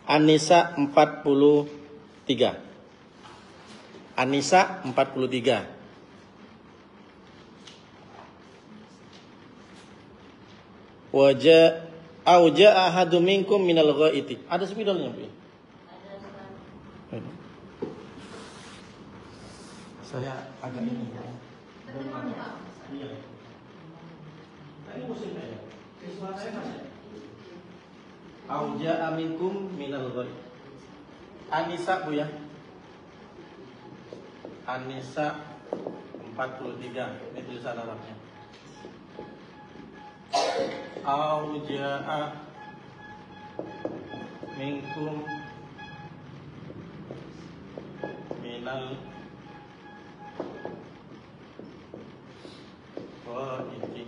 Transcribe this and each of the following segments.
An-Nisa 43. An-Nisa 43. Auja ahadu minkum minal ghaiti. Ada spidolnya, Bu? Saya agak ini. Iya. Ini musim saya. Siswa saya masih. Auja aminkum minal ghaiti. An-Nisa, Bu ya. An-Nisa 43. Ini tulisan Arabnya. Auja'a minkum minal ghaiti.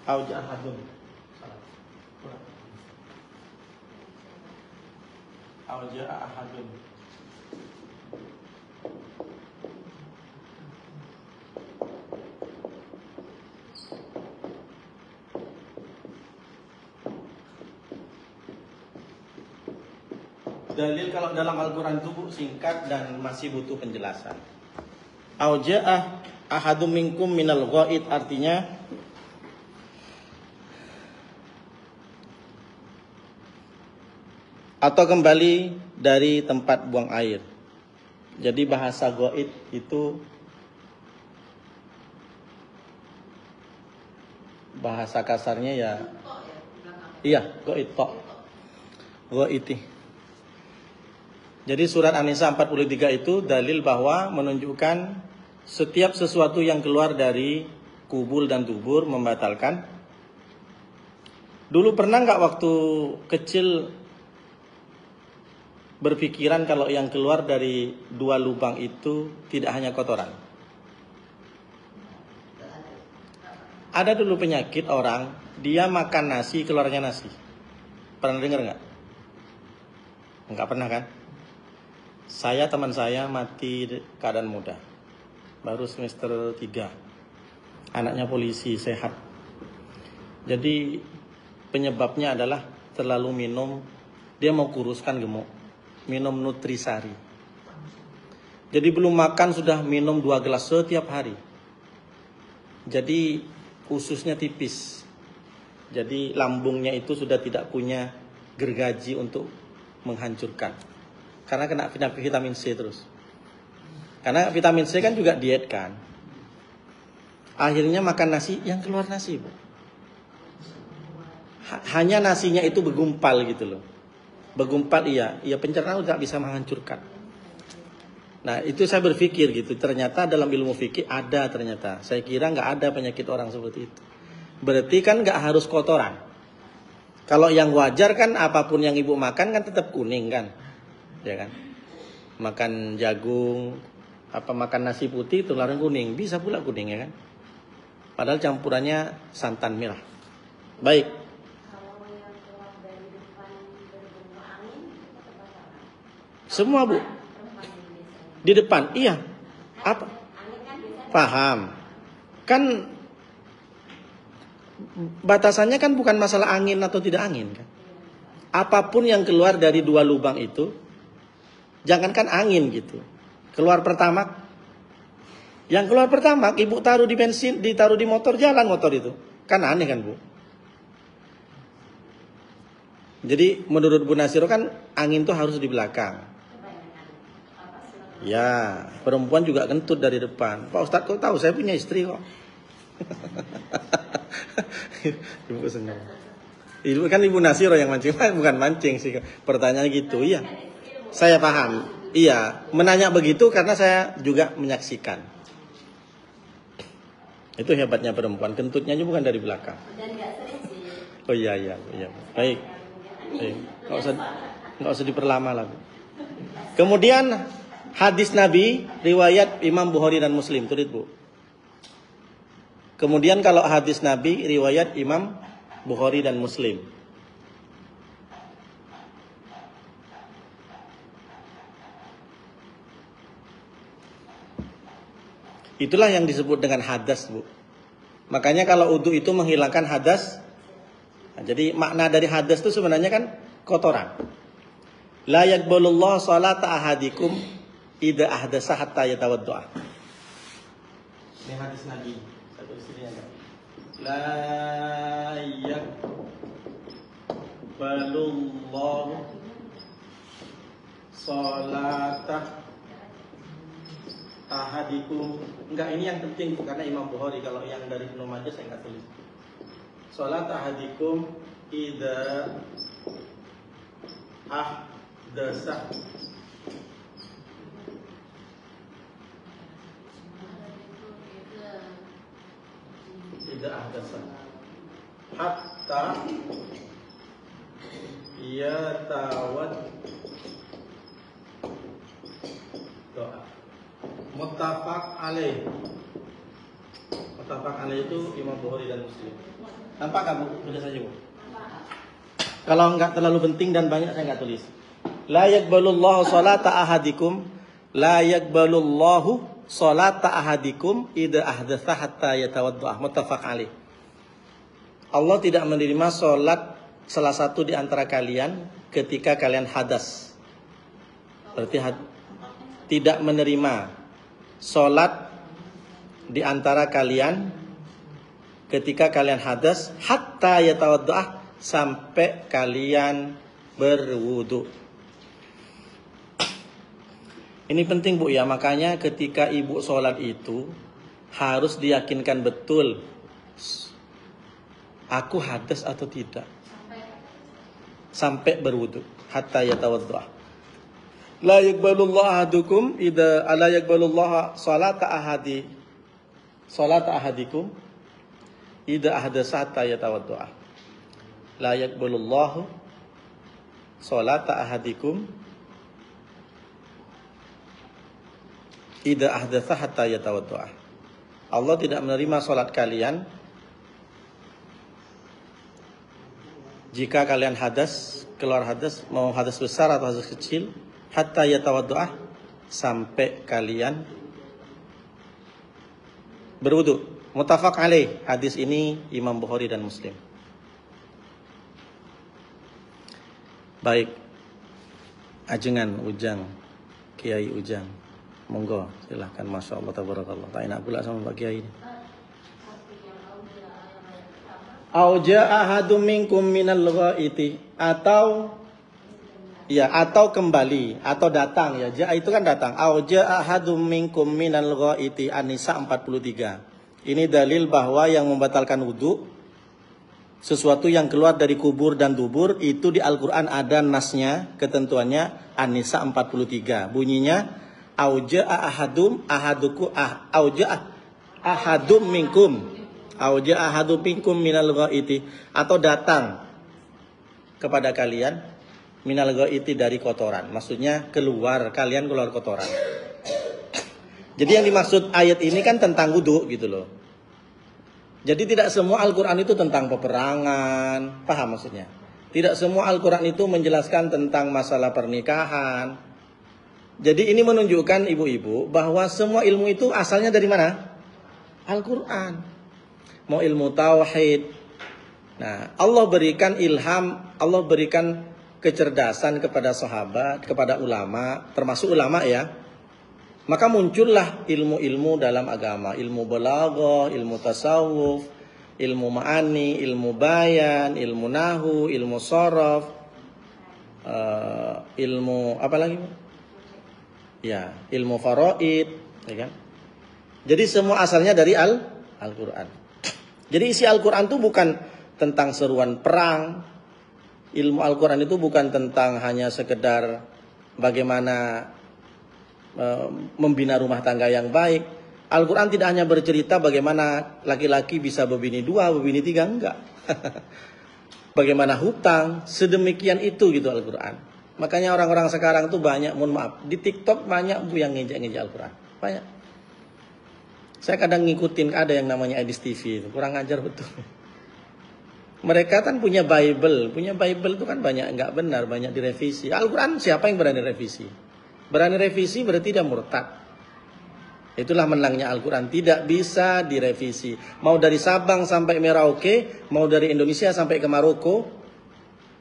Auja'a hadun. Auja'a ahadun. Dalil kalau dalam Al-Quran itu singkat dan masih butuh penjelasan. Auja'ah ahadum minkum minal ghaid artinya atau kembali dari tempat buang air. Jadi bahasa ghaid itu bahasa kasarnya ya iya, ghaid tok. Ghaiti. Jadi surat An-Nisa 43 itu dalil bahwa menunjukkan setiap sesuatu yang keluar dari kubul dan dubur membatalkan. Dulu pernah nggak waktu kecil berpikiran kalau yang keluar dari dua lubang itu tidak hanya kotoran? Ada dulu penyakit orang, dia makan nasi, keluarnya nasi. Pernah dengar nggak? Nggak pernah kan? Teman saya mati keadaan muda. Baru semester 3. Anaknya polisi, sehat. Jadi penyebabnya adalah terlalu minum. Dia mau kuruskan gemuk. Minum nutrisari. Jadi belum makan sudah minum 2 gelas setiap hari. Jadi ususnya tipis. Jadi lambungnya itu sudah tidak punya gergaji untuk menghancurkan. Karena kena vitamin C terus. Karena vitamin C kan juga diet kan. Akhirnya makan nasi, yang keluar nasi, Bu. Hanya nasinya itu bergumpal gitu loh. Bergumpal iya pencernaan tidak bisa menghancurkan. Nah itu saya berpikir gitu. Ternyata dalam ilmu fikih ada ternyata. Saya kira nggak ada penyakit orang seperti itu. Berarti kan nggak harus kotoran. Kalau yang wajar kan apapun yang ibu makan kan tetap kuning kan. Ya kan, makan jagung, makan nasi putih tularnya kuning, bisa pula kuning ya kan. Padahal campurannya santan merah. Baik. Kalau yang keluar dari depan berbau angin, semua Bu. Di depan, iya. Apa? Paham. Kan batasannya kan bukan masalah angin atau tidak angin kan. Apapun yang keluar dari 2 lubang itu. Jangankan angin gitu. Keluar pertamax. Yang keluar pertamax ibu taruh di bensin, ditaruh di motor, jalan motor itu. Kan aneh kan, Bu? Jadi menurut Bu Nasiro kan angin tuh harus di belakang. Ya, perempuan juga kentut dari depan. Pak Ustadz kok tahu? Saya punya istri kok. Ibu senang. Ibu kan Ibu Nasiro yang mancing, bukan mancing sih. Pertanyaan gitu, iya. Saya paham. Iya, menanya begitu karena saya juga menyaksikan. Itu hebatnya perempuan, kentutnya bukan dari belakang. Oh iya. Baik. Nggak usah diperlama lah. Kemudian hadis Nabi riwayat Imam Bukhari dan Muslim, tulis Bu. Kemudian kalau hadis Nabi riwayat Imam Bukhari dan Muslim. Itulah yang disebut dengan hadas, Bu. Makanya kalau wudu itu menghilangkan hadas Nah, jadi makna dari hadas itu sebenarnya kan kotoran. La yaqbalullahu salata ahadikum idza ahdasa hatta yatawadda. Ini hadis Nabi. Satu istrinya enggak. La yaqbalullahu salata ahadikum. Enggak, ini yang penting karena Imam Bukhari. Kalau yang dari Ibnu Majah saya enggak tulis. Salat ahadikum idza ahdasa idza ahdasa hatta yatawad doa. Muttafaq alaih. Muttafaq alaih itu Imam Bukhari dan Muslim. Nampak gak Bu? Tulis saja Bu. Kalau enggak terlalu penting dan banyak saya enggak tulis. La yaqbalullahu salata ahadikum, la yaqbalullahu salata ahadikum idza ahdatsa hatta yatawadda. Muttafaq alaih. Allah tidak menerima salat salah satu di antara kalian ketika kalian hadas. Berarti tidak menerima salat di antara kalian ketika kalian hadas hatta yatawadda, sampai kalian berwudu. Ini penting Bu ya, makanya ketika ibu sholat itu harus diyakinkan betul aku hadas atau tidak. Sampai berwudu. Hatta yatawadda. La yaqbalullahu ahadukum idza ala yaqbalullahu salata ahadikum idza ahdasa hatta yatawadda. La yaqbalullahu salata ahadikum idza ahdatsa hatta yatawadda. Allah tidak menerima salat kalian jika kalian hadas, keluar hadas, mau hadas besar atau hadas kecil, hatta yatawadda, sampai kalian berwudu. Muttafaq alaih. Hadis ini Imam Bukhari dan Muslim. Baik. Ajengan Ujang, Kiai Ujang. Monggo, silahkan. Masya Allah, tabarakallah. Tak enak pula sama Pak Kiai ini. Auja ahadum minkum minal ghaiti, atau kembali atau datang ya. Ja itu kan datang. Auja ahadum minkum minal ghaiti, An-Nisa 43. Ini dalil bahwa yang membatalkan wudu sesuatu yang keluar dari kubur dan dubur itu di Al-Qur'an ada nasnya, ketentuannya An-Nisa 43. Bunyinya auja ahadum minkum minal ghaiti, atau datang kepada kalian minal ghaiti, dari kotoran. Maksudnya kalian keluar kotoran. Jadi yang dimaksud ayat ini kan tentang wudu gitu loh. Jadi tidak semua Al-Quran itu tentang peperangan. Paham maksudnya? Tidak semua Al-Quran itu menjelaskan tentang masalah pernikahan. Jadi ini menunjukkan ibu-ibu bahwa semua ilmu itu asalnya dari mana? Al-Quran. Mau ilmu tauhid. Nah, Allah berikan ilham, Allah berikan kecerdasan kepada sahabat, kepada ulama, termasuk ulama ya. Maka muncullah ilmu-ilmu dalam agama, ilmu balaghah, ilmu tasawuf, ilmu ma'ani, ilmu bayan, ilmu nahu, ilmu sharaf, ilmu apa lagi? Ya, ilmu faraid, ya kan? Jadi semua asalnya dari Al-Qur'an. Jadi isi Al-Qur'an itu bukan tentang seruan perang. Ilmu Al-Qur'an itu bukan tentang hanya sekedar bagaimana membina rumah tangga yang baik. Al-Quran tidak hanya bercerita bagaimana laki-laki bisa berbini 2, berbini 3, enggak. Bagaimana hutang, sedemikian itu gitu Al-Quran. Makanya orang-orang sekarang tuh banyak, mohon maaf, di TikTok banyak Bu yang ngejek-ngejek Al-Quran. Banyak. Saya kadang ngikutin, ada yang namanya Edis TV, itu kurang ajar betul. Mereka kan punya Bible itu kan banyak enggak benar, banyak direvisi. Al-Quran siapa yang berani revisi? Berani revisi berarti dia murtad. Itulah menangnya Al-Quran, tidak bisa direvisi. Mau dari Sabang sampai Merauke, mau dari Indonesia sampai ke Maroko,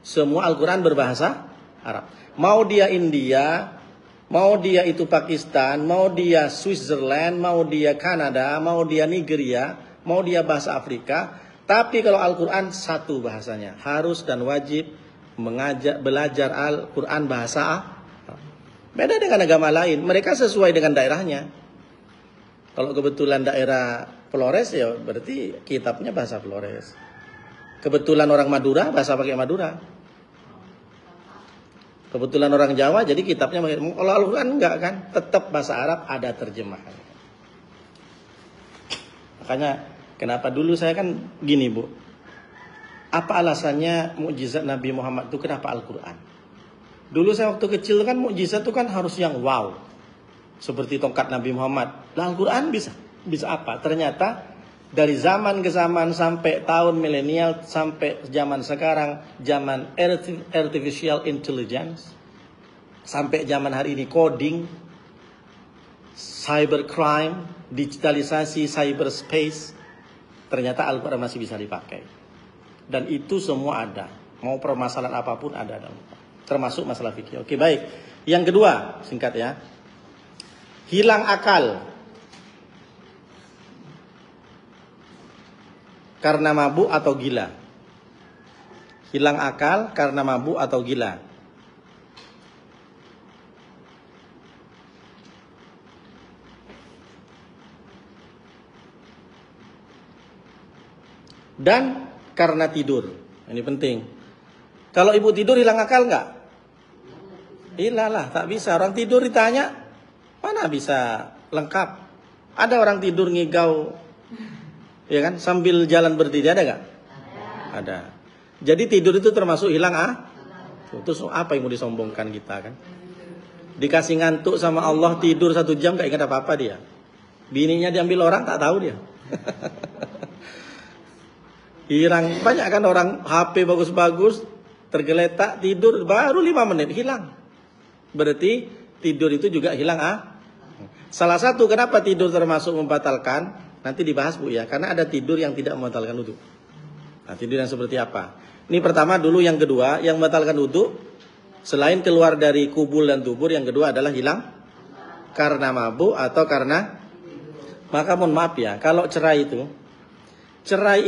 semua Al-Quran berbahasa Arab. Mau dia India, mau dia itu Pakistan, mau dia Switzerland, mau dia Kanada, mau dia Nigeria, mau dia bahasa Afrika. Tapi kalau Al-Quran satu bahasanya, harus dan wajib belajar Al-Quran bahasa Arab. Beda dengan agama lain, mereka sesuai dengan daerahnya. Kalau kebetulan daerah Flores, ya berarti kitabnya bahasa Flores. Kebetulan orang Madura, bahasa pakai Madura. Kebetulan orang Jawa, jadi kitabnya pakai. Kalau Al-Quran enggak kan, tetap bahasa Arab, ada terjemahan. Makanya kenapa dulu saya kan gini, Bu. Apa alasannya mukjizat Nabi Muhammad itu kenapa Al-Quran? Dulu saya waktu kecil kan mukjizat itu kan harus yang wow. Seperti tongkat Nabi Muhammad. Nah, Al-Quran bisa apa? Ternyata dari zaman ke zaman sampai tahun milenial sampai zaman sekarang, zaman artificial intelligence, sampai zaman hari ini coding, cybercrime, digitalisasi cyberspace, ternyata Al-Quran masih bisa dipakai. Dan itu semua ada. Mau permasalahan apapun ada dalam. Termasuk masalah fikih. Oke, baik. Yang kedua, singkat ya. Hilang akal karena mabuk atau gila. Hilang akal karena mabuk atau gila. Dan karena tidur. Ini penting. Kalau ibu tidur hilang akal enggak? Hilang lah, tak bisa. Orang tidur ditanya, mana bisa lengkap? Ada orang tidur ngigau, ya kan? Sambil jalan berdiri, ada gak? Ada. Jadi tidur itu termasuk hilang Terus apa yang mau disombongkan kita kan? Dikasih ngantuk sama Allah, tidur 1 jam gak ingat apa-apa dia. Bininya diambil orang tak tahu dia. Hilang. Banyak kan orang HP bagus-bagus, tergeletak, tidur baru 5 menit hilang. Berarti tidur itu juga hilang Salah satu kenapa tidur termasuk membatalkan, nanti dibahas Bu ya, karena ada tidur yang tidak membatalkan wudu. Nah, tidur yang seperti apa? Ini pertama dulu, yang kedua, yang membatalkan wudu selain keluar dari kubul dan dubur, yang kedua adalah hilang karena mabuk atau karena. Maka mohon maaf ya, kalau cerai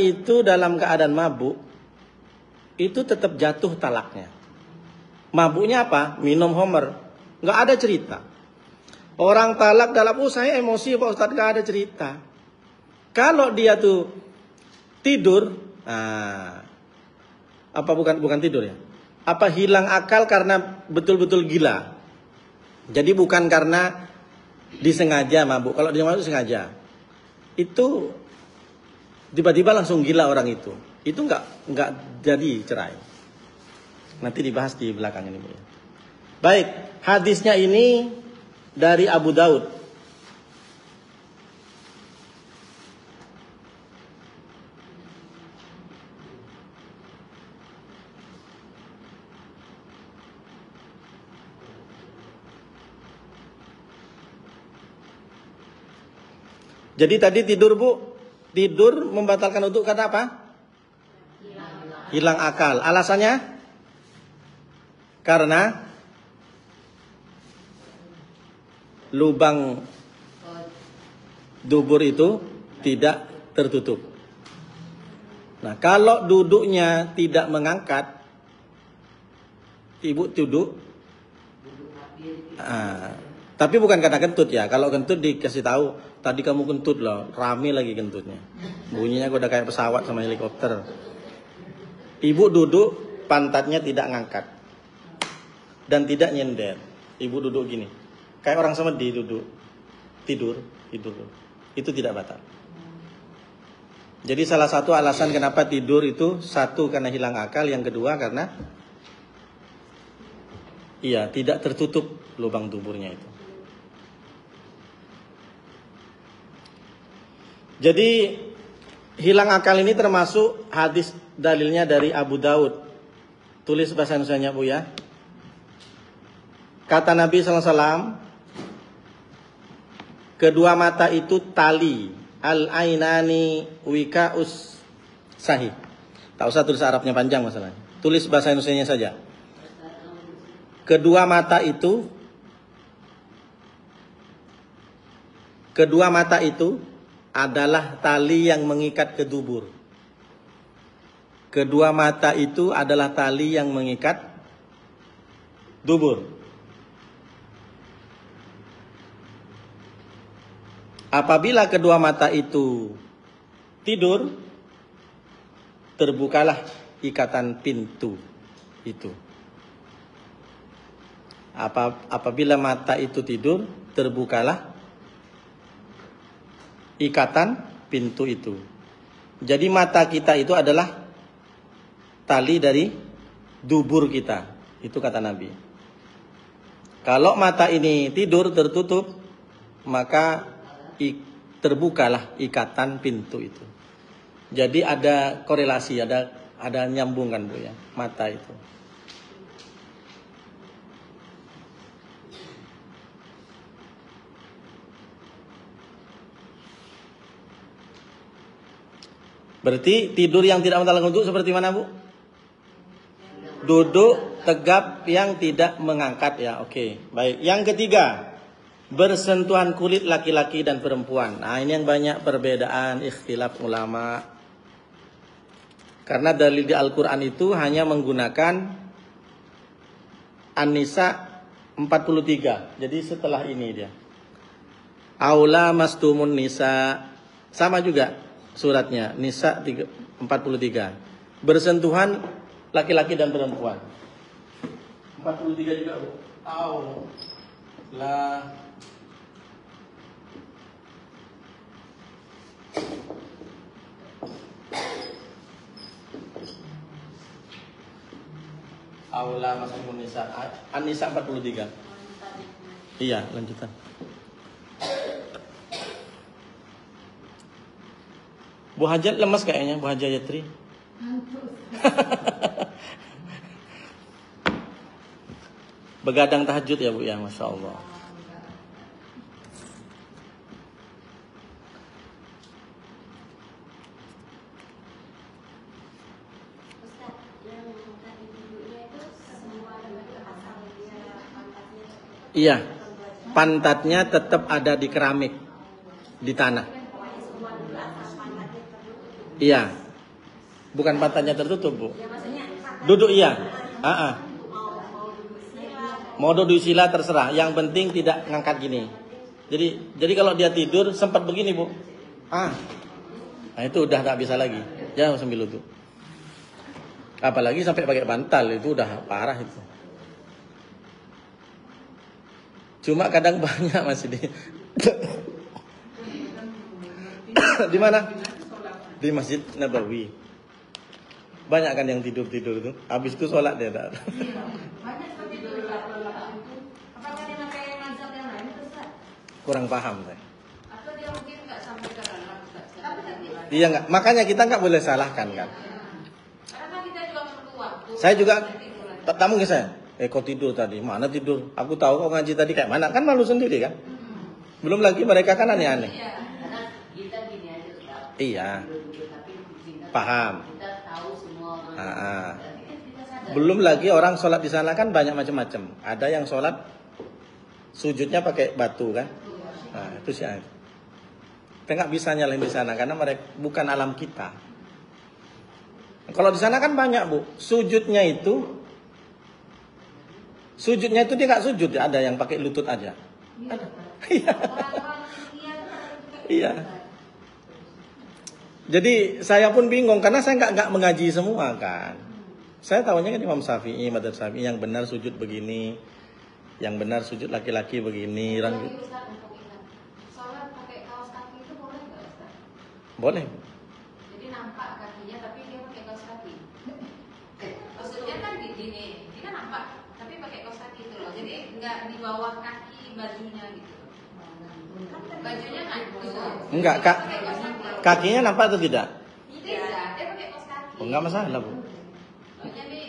itu dalam keadaan mabuk itu tetap jatuh talaknya. Mabuknya apa? Minum homer. Nggak ada cerita. Orang talak dalam, saya emosi Pak Ustadz, gak ada cerita. Kalau dia tuh tidur, apa bukan tidur ya? Apa hilang akal karena betul-betul gila? Jadi bukan karena disengaja mabuk. Kalau dia mabuk sengaja, itu tiba-tiba langsung gila orang itu. Itu nggak jadi cerai. Nanti dibahas di belakang ini Bu. Baik, hadisnya ini dari Abu Daud. Jadi tadi tidur Bu, tidur membatalkan wudu karena apa? Hilang akal. Alasannya? Karena lubang dubur itu tidak tertutup. Nah, kalau duduknya tidak mengangkat, ibu duduk, tapi bukan karena kentut ya. Kalau kentut dikasih tahu, tadi kamu kentut loh, rame lagi kentutnya. Bunyinya udah kayak pesawat sama helikopter. Ibu duduk, pantatnya tidak ngangkat dan tidak nyender. Ibu duduk gini. Kayak orang semedi duduk, tidur. Itu tidak batal. Jadi salah satu alasan kenapa tidur itu, satu karena hilang akal, yang kedua karena tidak tertutup lubang duburnya itu. Jadi hilang akal ini termasuk hadis dalilnya dari Abu Daud. Tulis bahasa Indonesianya Bu ya. Kata Nabi SAW, Kedua mata itu tali. Al-ainani wikaus sahih. Tak usah tulis Arabnya panjang masalahnya. Tulis bahasa Indonesianya saja. Kedua mata itu adalah tali yang mengikat ke dubur. Kedua mata itu adalah tali yang mengikat dubur. Apabila kedua mata itu tidur, terbukalah ikatan pintu itu. Apabila mata itu tidur, terbukalah ikatan pintu itu. Jadi mata kita itu adalah tali dari dubur kita. Itu kata Nabi. Kalau mata ini tidur tertutup, maka terbukalah ikatan pintu itu. Jadi ada korelasi, ada nyambung kan Bu ya, mata itu. Berarti tidur yang tidak membatalkan wudu seperti mana Bu? Duduk tegap yang tidak mengangkat ya. Oke, baik. Yang ketiga, bersentuhan kulit laki-laki dan perempuan. Nah, ini yang banyak perbedaan ikhtilaf ulama. Karena dalil di Al-Qur'an itu hanya menggunakan An-Nisa 43. Jadi setelah ini dia. Aula mastumun nisa. Sama juga suratnya, Nisa 43. Bersentuhan laki-laki dan perempuan. 43 juga Bu. Aula Aula mastumun nisa. An-Nisa 43. Iya, lanjutan. Bu Hajat lemas kayaknya, Bu Hajat Yatri. Begadang tahajud ya Bu ya, Masya Allah. Iya, pantatnya tetap ada di keramik, di tanah. Iya, bukan pantatnya tertutup Bu. Duduk iya. Mau duduk sila terserah. Yang penting tidak ngangkat gini. Jadi kalau dia tidur sempat begini Bu. Nah itu udah tak bisa lagi. Jangan sambil lutut. Apalagi sampai pakai bantal itu udah parah itu. Cuma kadang banyak masih di mana? Di Masjid Nabawi. Banyak kan yang tidur-tidur itu. Habis itu sholat dia tak. Kurang paham saya. Iya enggak. Makanya kita enggak boleh salahkan kan. Saya juga tamu ke saya. Kau tidur tadi, mana tidur? Aku tahu kau ngaji tadi kayak mana. Kan malu sendiri kan. Belum lagi mereka kan aneh-aneh. Iya. Paham. Belum lagi orang sholat di sana kan banyak macam-macam. Ada yang sholat sujudnya pakai batu kan. Nah itu sih. Kita nggak bisa nyalain di sana karena mereka bukan alam kita. Kalau di sana kan banyak Bu. Sujudnya itu dia nggak sujud, ada yang pakai lutut aja. Ada. Iya. Jadi saya pun bingung karena saya nggak mengaji semua kan. Saya tahunya kan Imam Syafi'i, Madzhab Syafi'i yang benar sujud begini, yang benar sujud laki-laki begini. Sholat pakai kaos kaki itu boleh nggak Ustaz? Boleh. Jadi nampak kakinya tapi dia pakai kaos kaki. Maksudnya kan gini, dia kan nampak tapi pakai kaos kaki itu loh. Jadi nggak di bawah kaki bajunya gitu. Bajunya ngantuk. Enggak, Kak. Kakinya nampak atau tidak? Tidak, dia pakai kaos kaki. Oh, enggak masalah, Bu. Jadi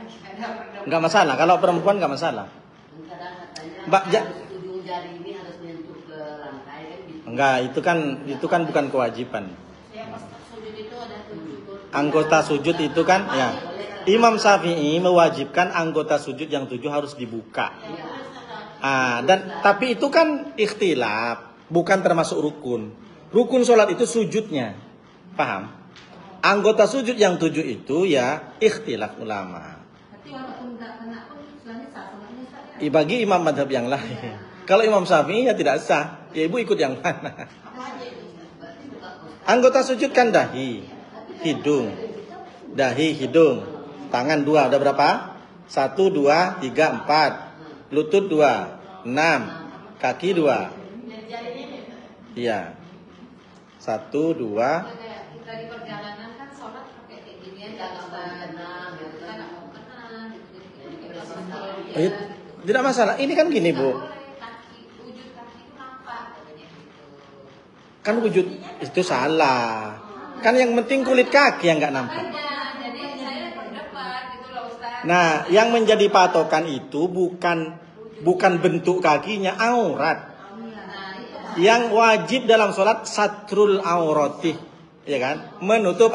ada Enggak masalah, kalau perempuan enggak masalah. Kadang katanya Mbak, ujung jari ini harus menyentuh ke lantai. Enggak, itu kan bukan kewajiban. Yang sujud itu ada 7. Anggota sujud itu kan ya. Imam Syafi'i mewajibkan anggota sujud yang 7 harus dibuka. Tapi itu kan ikhtilaf, bukan termasuk rukun. Rukun sholat itu sujudnya. Paham? Anggota sujud yang 7 itu ya ikhtilaf ulama. Berarti walaupun enggak kena pun sholatnya sah, sholatnya sah ya? Bagi imam madhab yang lain. Kalau Imam Syafi'i ya tidak sah. Ya ibu ikut yang mana? Anggota sujud kan dahi, hidung, tangan 2, udah berapa? 1, 2, 3, 4, lutut 2, 6, kaki 2. Iya. 1, 2. Kita di perjalanan kan sholat pakai kayak gini aja, kita nggak mau kena, gitu. Tidak masalah. Ini kan gini, Bu. Wujud kaki itu nampak katanya gitu. Kan wujud itu salah. Kan yang penting kulit kaki yang nggak nampak. Jadi saya berdebat gitu loh Ustaz. Nah, yang menjadi patokan itu bukan bentuk kakinya, aurat. Yang wajib dalam sholat satrul aurati, ya kan? Menutup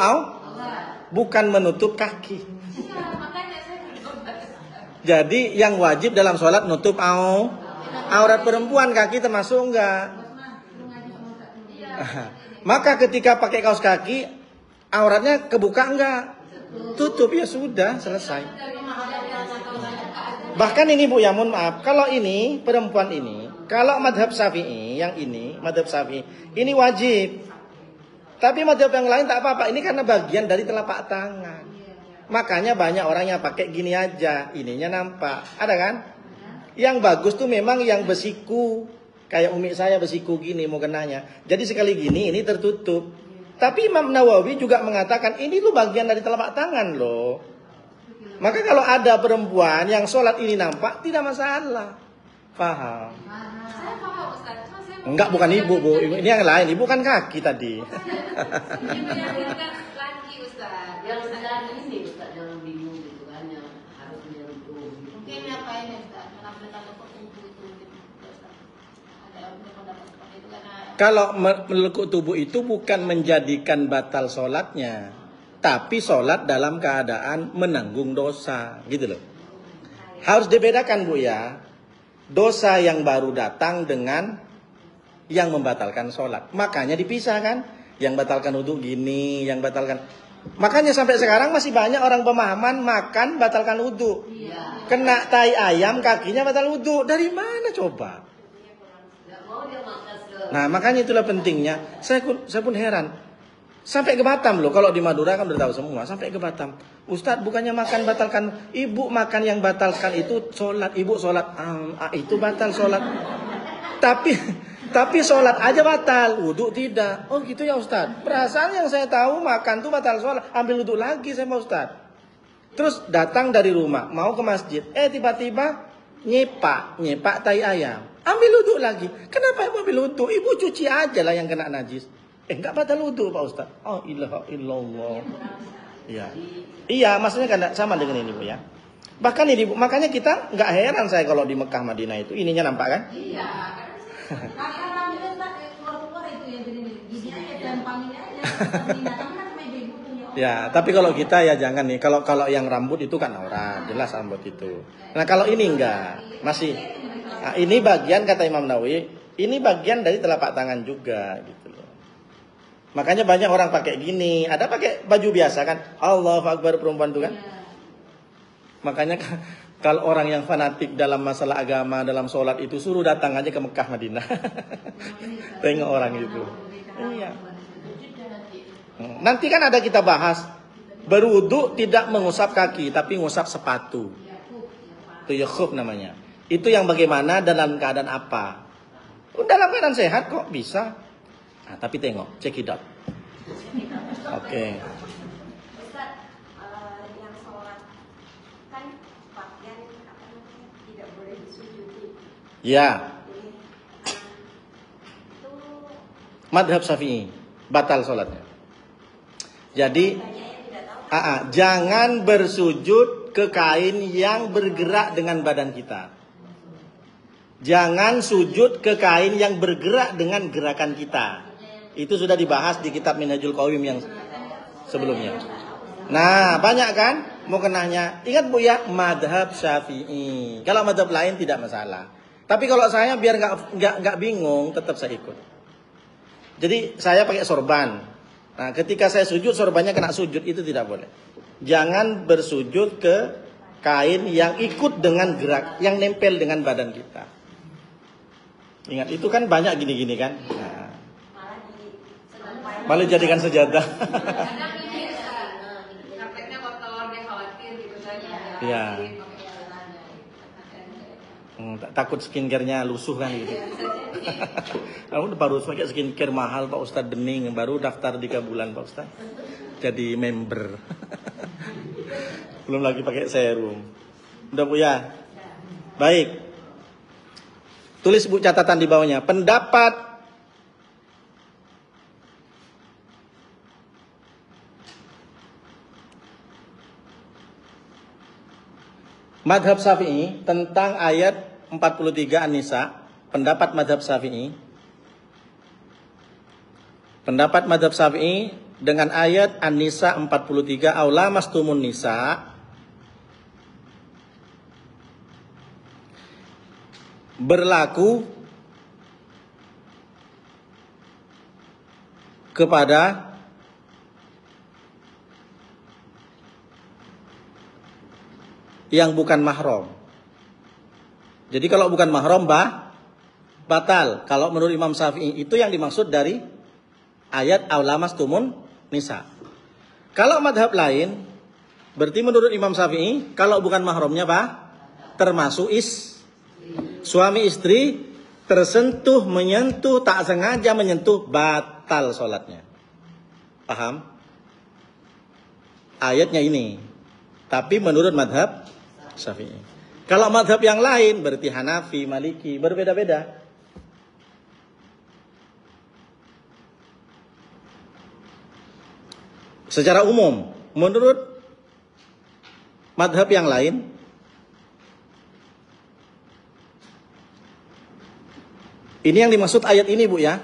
bukan menutup kaki. Makanya saya berdebat. Jadi yang wajib dalam sholat nutup aurat perempuan, kaki termasuk enggak? Maka ketika pakai kaos kaki, auratnya kebuka enggak? Tutup, ya sudah, selesai. Bahkan ini Bu, ya mohon maaf, kalau ini perempuan ini, kalau madhab Syafi'i yang ini, madhab Syafi'i ini wajib. Tapi madhab yang lain tak apa-apa, ini karena bagian dari telapak tangan. Makanya banyak orang yang pakai gini aja, ininya nampak. Ada kan? Yang bagus tuh memang yang besiku. Kayak umi saya besiku gini mau kenanya. Jadi sekali gini ini tertutup. Tapi Imam Nawawi juga mengatakan ini tuh bagian dari telapak tangan loh. Maka kalau ada perempuan yang sholat ini nampak, tidak masalah. Paham? Saya paham Ustaz. Cuma saya Enggak, bukan ibu, Bu. Ini yang lain. Ibu kan kaki tadi. meyakinkan lagi Ustaz. Yang sekarang ini Ustaz yang bingung gitu kan, yang harus menyentuh gitu. Mungkin apa ini Ustaz? Menampilkan lekuk tubuh itu gitu, Ustaz. Ada pendapat seperti itu karena Kalau melekuk tubuh itu bukan menjadikan batal sholatnya, tapi sholat dalam keadaan menanggung dosa, gitu loh. Harus dibedakan Bu ya, dosa yang baru datang dengan yang membatalkan sholat. Makanya dipisah kan, yang batalkan wudhu gini, yang batalkan. Makanya sampai sekarang masih banyak orang pemahaman makan batalkan wudhu. Kena tai ayam kakinya batal wudhu. Dari mana coba? Nggak mau dia makan Nah makanya itulah pentingnya. Saya pun heran. Sampai ke Batam loh. Kalau di Madura kan udah tahu semua. Sampai ke Batam. Ustadz bukannya makan batalkan. Ibu makan yang batalkan itu sholat. Ibu sholat. Itu batal sholat. Tapi sholat aja batal. Wudhu tidak. Oh gitu ya Ustadz. Perasaan yang saya tahu makan tuh batal sholat. Ambil wudhu lagi saya mau Ustadz. Terus datang dari rumah. Mau ke masjid. Tiba-tiba nyepak tai ayam. Ambil wudhu lagi. Kenapa ibu ambil wudhu? Ibu cuci aja lah yang kena najis. Enggak batal wudhu Pak Ustaz. Oh ilaha illallah. Iya. Iya, maksudnya kan sama dengan ini Bu ya. Bahkan ini Bu, makanya kita enggak heran saya kalau di Mekah Madinah itu ininya nampak kan? iya. Karena rambutnya Ustaz keluar itu yang gini aja gampangin aja. Tapi kan sama ibu punya. Ya, tapi kalau kita ya jangan nih. Kalau yang rambut itu kan aurat, jelas rambut itu. Nah, kalau ini enggak, masih. Nah, ini bagian kata Imam Nawawi, ini bagian dari telapak tangan juga gitu loh. Makanya banyak orang pakai gini, ada pakai baju biasa kan. Allahu Akbar perempuan itu kan. Makanya kalau orang yang fanatik dalam masalah agama, dalam sholat itu suruh datang aja ke Mekah Madinah. Tengok orang itu. Iya. Nanti kan ada kita bahas berwudu tidak mengusap kaki tapi ngusap sepatu. Itu yakhuf namanya. Itu yang bagaimana dalam keadaan apa? Dalam keadaan sehat kok bisa. Nah, tapi tengok, check it out. Oke. Ustaz, yang sholat kan pakaian tidak boleh disujudi. Ya, Jadi, itu madhab Syafi'i batal sholatnya. Jadi, banyak yang tidak tahu. jangan bersujud ke kain yang bergerak dengan badan kita. Jangan sujud ke kain yang bergerak dengan gerakan kita. Itu sudah dibahas di kitab Minhajul Qawim yang sebelumnya. Nah, banyak kan mau kenanya. Ingat Bu ya, madhab Syafi'i. Kalau madhab lain tidak masalah. Tapi kalau saya biar nggak bingung, tetap saya ikut. Jadi saya pakai sorban. Nah, ketika saya sujud, sorbannya kena sujud, itu tidak boleh. Jangan bersujud ke kain yang ikut dengan gerak, yang nempel dengan badan kita. Ingat, itu kan banyak gini-gini kan. Nah, malah jadikan sejadah. Kadang ini karpetnya kotor, dia khawatir gitu saja. Iya. Takut skincare-nya lusuh kan gitu. Aku baru pakai skincare mahal Pak Ustadz, Dening, baru daftar 3 bulan Pak Ustadz. Jadi member. Belum lagi pakai serum. Udah Bu ya? Baik. Tulis Bu catatan di bawahnya. Pendapat Madhab Syafi'i tentang ayat 43 An-Nisa. Pendapat Madhab Syafi'i. Pendapat Madhab Syafi'i dengan ayat An-Nisa 43, aula mastumun nisa, berlaku kepada yang bukan mahram. Jadi kalau bukan mahram batal. Kalau menurut Imam Syafi'i itu yang dimaksud dari ayat aula mastumun nisa. Kalau madhab lain, berarti menurut Imam Syafi'i kalau bukan mahramnya termasuk suami istri tersentuh, menyentuh, tak sengaja menyentuh, batal sholatnya. Paham? Ayatnya ini. Tapi menurut madhab Syafi'i. Kalau madhab yang lain berarti Hanafi, Maliki, berbeda-beda. Secara umum, menurut madhab yang lain, ini yang dimaksud ayat ini Bu ya.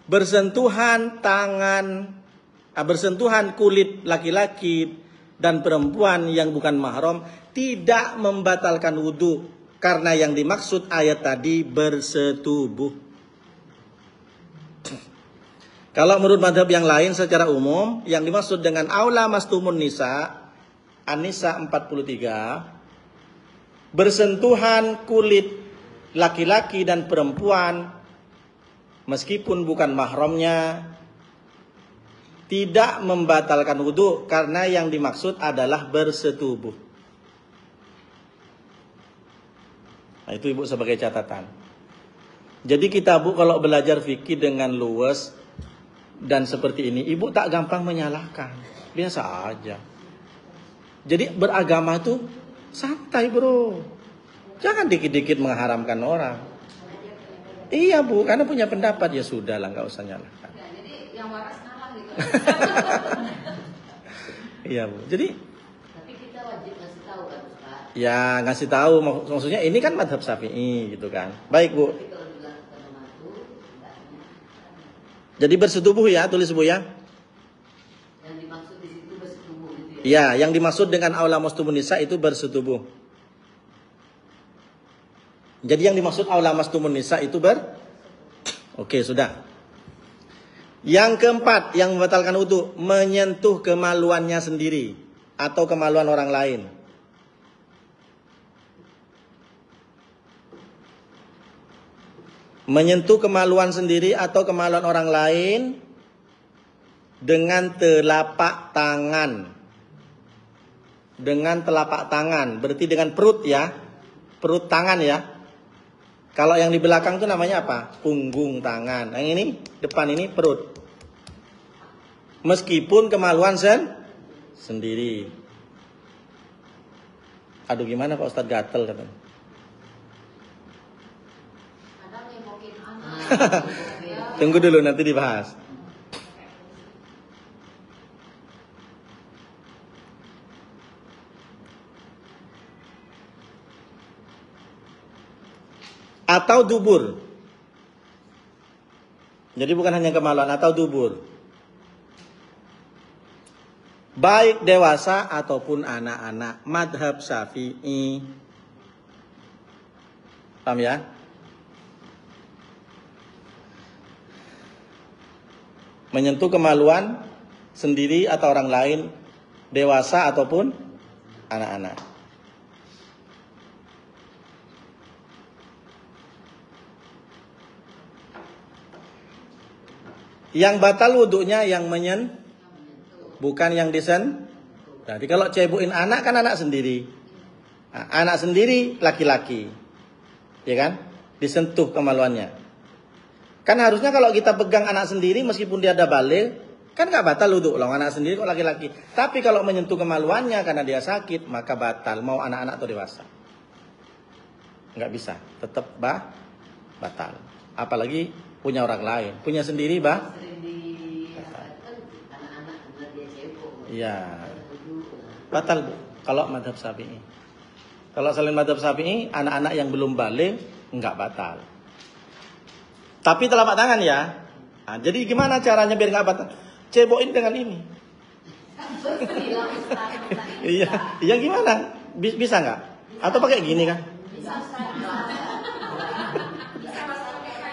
Bersentuhan tangan, bersentuhan kulit laki-laki dan perempuan yang bukan mahram tidak membatalkan wudhu, karena yang dimaksud ayat tadi bersetubuh. Kalau menurut madhab yang lain secara umum, yang dimaksud dengan aula mastumun nisa, An-Nisa 43, bersentuhan kulit laki-laki dan perempuan meskipun bukan mahramnya tidak membatalkan wudhu, karena yang dimaksud adalah bersetubuh. Nah, itu Ibu sebagai catatan. Jadi kita Bu kalau belajar fikih dengan luwes dan seperti ini, Ibu tak gampang menyalahkan. Biasa aja. Jadi beragama itu santai Bro. Jangan dikit-dikit mengharamkan orang. Iya Bu, karena punya pendapat ya sudah lah, nggak usah nyalahkan. Ya, jadi yang waras ngalah gitu. Iya Bu. Jadi Tapi kita wajib ngasih tahu kan Ustaz. ya ngasih tahu, maksudnya ini kan madhab Syafi'i gitu kan. Baik Bu. Tapi kalau dilakukan mematu, hendaknya Jadi bersetubuh ya, tulis Bu ya. yang dimaksud di situ bersetubuh gitu ya. Ya, yang dimaksud dengan aula mastumun nisa itu bersetubuh. Jadi yang dimaksud aula mastumun nisa itu Oke, sudah. Yang keempat yang membatalkan wudhu, menyentuh kemaluannya sendiri atau kemaluan orang lain. Menyentuh kemaluan sendiri atau kemaluan orang lain dengan telapak tangan. Dengan telapak tangan, berarti dengan perut ya. Perut tangan ya. Kalau yang di belakang itu namanya apa? Punggung tangan. Yang ini, depan ini perut. Meskipun kemaluan sendiri. Aduh gimana Pak Ustadz, gatel katanya. Kadang ngepokin anak. Tunggu dulu nanti dibahas. atau dubur. Jadi bukan hanya kemaluan, atau dubur. Baik dewasa ataupun anak-anak. Madhab Syafi'i. Paham ya? Menyentuh kemaluan sendiri atau orang lain, dewasa ataupun anak-anak. Yang batal wudhunya yang bukan yang disen. Jadi kalau cebuin anak kan anak sendiri. Nah, anak sendiri laki-laki. Ya kan? Disentuh kemaluannya. Kan harusnya kalau kita pegang anak sendiri meskipun dia ada balik, kan nggak batal wudhu. Kalau anak sendiri kok laki-laki. Tapi kalau menyentuh kemaluannya karena dia sakit, maka batal. Mau anak-anak atau dewasa. Nggak bisa. Tetap batal. Apalagi punya orang lain. Punya sendiri Sering dikatakan anak-anak karena dia cebok. Iya. Batal Bu. Kalau madhab Syafi'i. Kalau selain madhab Syafi'i, anak-anak yang belum balik nggak batal. Tapi telapak tangan ya. Nah, jadi gimana caranya biar nggak batal? Cebokin dengan ini. Iya gimana? Bisa nggak? Atau pakai gini kan?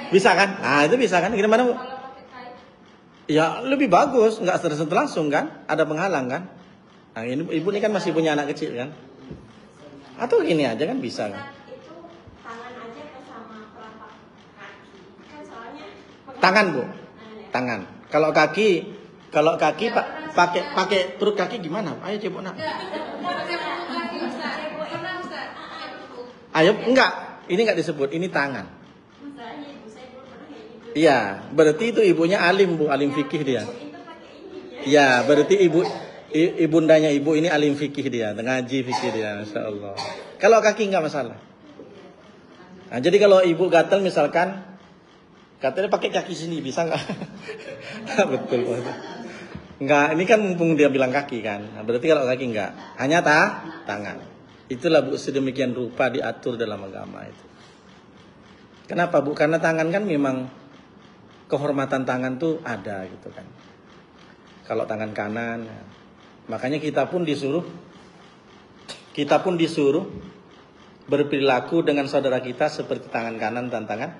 Bisa kan? Nah itu bisa kan? Gimana Bu? Ya lebih bagus, nggak tersentuh langsung kan? Ada penghalang kan? Nah ini ibu ini kan masih punya anak kecil kan? Atau gini aja kan bisa kan? Itu tangan aja atau sama telapak kaki? Kan soalnya Tangan Bu, tangan. Kalau kaki pakai perut kaki gimana? Ayo cebok nak. Ayo enggak, ini enggak disebut, ini tangan. masalahnya ibu saya belum pernah kayak gitu. Iya, berarti itu ibunya alim Bu, alim fikih dia. Itu pakai ini ya. Iya, berarti ibundanya ibu ini alim fikih dia, ngaji fikih dia, Masya Allah. Kalau kaki enggak masalah. Nah, jadi kalau ibu gatal misalkan, katanya pakai kaki sini bisa nggak? Betul Pak. Enggak, ini kan mumpung dia bilang kaki kan. Nah, berarti kalau kaki enggak, hanya tangan. Itulah Bu, sedemikian rupa diatur dalam agama itu. Kenapa Bu? Karena tangan kan memang kehormatan tangan tuh ada gitu kan. Kalau tangan kanan, makanya kita pun disuruh berperilaku dengan saudara kita seperti tangan kanan dan tangan.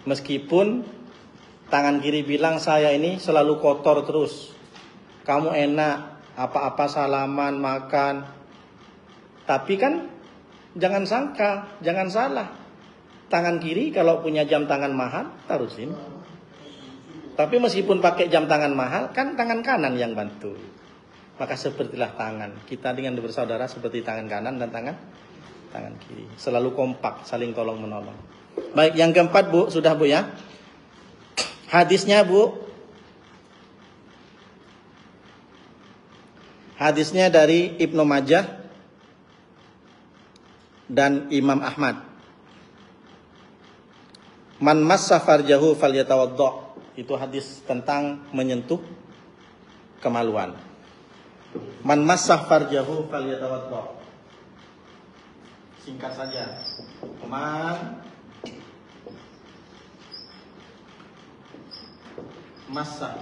Meskipun tangan kiri bilang saya ini selalu kotor terus. Kamu enak, apa-apa salaman, makan. Tapi kan jangan sangka, jangan salah. Tangan kiri kalau punya jam tangan mahal, taruh sini. Tapi meskipun pakai jam tangan mahal, kan tangan kanan yang bantu. Maka sepertilah tangan. Kita dengan bersaudara seperti tangan kanan dan tangan kiri. Selalu kompak, saling tolong menolong. Baik, yang keempat Bu, sudah Bu ya. Hadisnya Bu. Hadisnya dari Ibnu Majah dan Imam Ahmad. Man massa farjahu falyatawaddo. Itu hadis tentang menyentuh kemaluan. Man massa farjahu falyatawaddo. Singkat saja. Man massa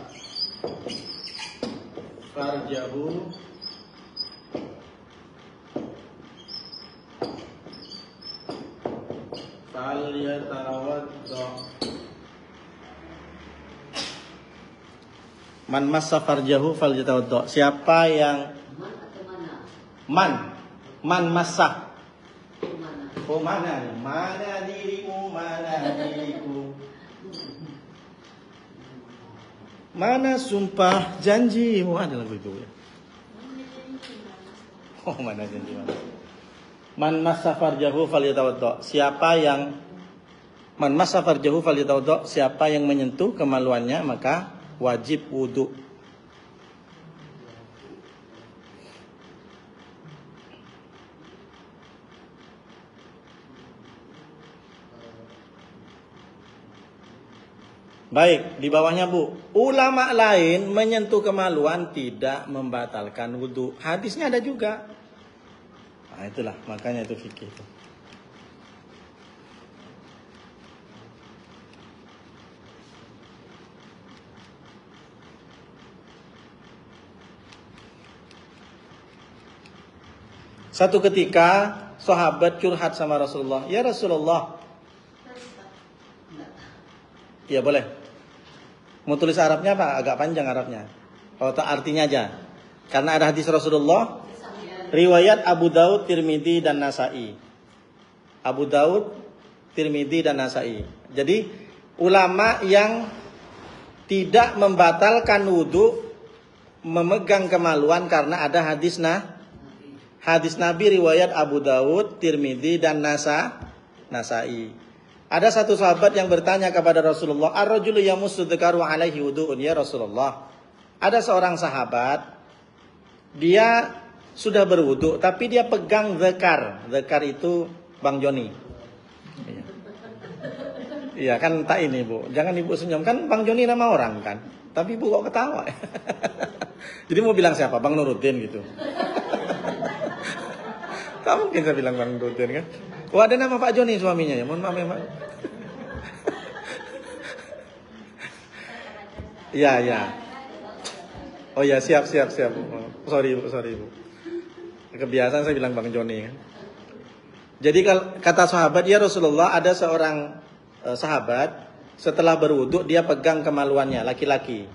farjahu falyatawaddo. Man massa farjahu falyatawaddo. Siapa yang Man atau mana? man massa. Mana? Oh mana? Mana dirimu, mana diriku? Mana sumpah janjimu? Ada lagu itu ya. Oh mana janji mana? Man massa farjahu falyatawaddo. Siapa yang man massa farjahu falyatawaddo, siapa yang menyentuh kemaluannya maka wajib wudu. Baik, di bawahnya Bu. Ulama lain menyentuh kemaluan tidak membatalkan wudu. Hadisnya ada juga. Nah itulah, makanya itu fikih itu. Satu ketika sahabat curhat sama Rasulullah, ya Rasulullah. Ya boleh. Mau tulis Arabnya apa? Agak panjang Arabnya. Kalau tak artinya aja. Karena ada hadis Rasulullah, riwayat Abu Daud, Tirmidzi dan Nasa'i. Abu Daud, Tirmidzi dan Nasa'i. Jadi ulama yang tidak membatalkan wudu memegang kemaluan karena ada hadis Nabi riwayat Abu Daud, Tirmidzi dan Nasa'i. Ada satu sahabat yang bertanya kepada Rasulullah, ar-rajulu yamussu dzakaru alaihi wudu'un ya Rasulullah. Ada seorang sahabat, dia sudah berwudu tapi dia pegang dzakar. Dzakar itu Bang Joni. Iya kan tak ini Bu. Jangan Ibu senyum, kan Bang Joni nama orang kan. Tapi Ibu kok ketawa. Jadi mau bilang siapa? Bang Nuruddin gitu. Tak mungkin saya bilang Bang Nuruddin kan. Oh ada nama Pak Joni suaminya ya. Mohon maaf ya Pak. Ya. Oh ya siap. Oh, sorry Bu. Kebiasaan saya bilang Bang Joni kan. Jadi kata sahabat, ya Rasulullah, ada seorang sahabat setelah berwudu dia pegang kemaluannya, laki-laki.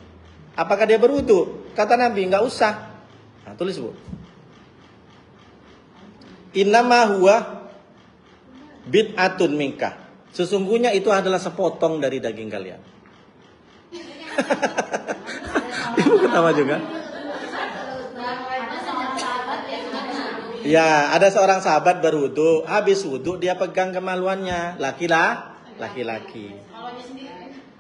Apakah dia berwudu? Kata Nabi, enggak usah. Nah, tulis Bu. Innama huwa bid'atun minkah. Sesungguhnya itu adalah sepotong dari daging kalian. Ibu ketawa juga. Ya, ada seorang sahabat berwudu, habis wudu dia pegang kemaluannya, laki-laki.